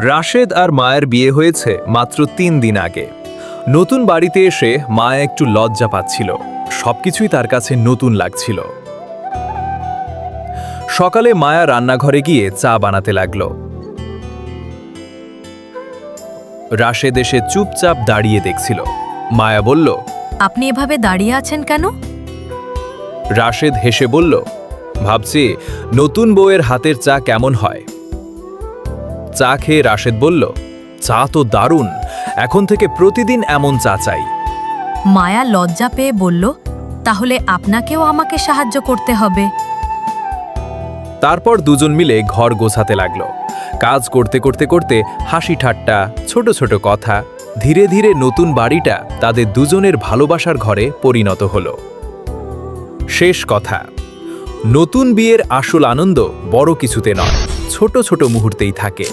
রাশেদ আর মায়ের বিয়ে হয়েছে মাত্র ৩ দিন আগে। নতুন বাড়িতে এসে মায়া একটু লজ্জা পাচ্ছিল, সবকিছুই তার কাছে নতুন লাগছিল। সকালে মায়া রান্নাঘরে গিয়ে চা বানাতে লাগলো। রাশেদ এসে চুপচাপ দাঁড়িয়ে দেখছিল। মায়া বলল, আপনি এভাবে দাঁড়িয়ে আছেন কেন? রাশেদ হেসে বলল, ভাবছি নতুন বউয়ের হাতের চা কেমন হয়। চা খেয়ে রাশেদ বলল, চা তো দারুণ, এখন থেকে প্রতিদিন এমন চা চাই। মায়া লজ্জা পেয়ে বলল, তাহলে আপনাকেও আমাকে সাহায্য করতে হবে। তারপর দুজন মিলে ঘর গোছাতে লাগলো। কাজ করতে করতে করতে হাসি ঠাট্টা, ছোট ছোট কথা, ধীরে ধীরে নতুন বাড়িটা তাদের দুজনের ভালোবাসার ঘরে পরিণত হলো। শেষ কথা, নতুন বিয়ের আসল আনন্দ বড় কিছুতে নয়, ছোট ছোট মুহূর্তেই থাকে।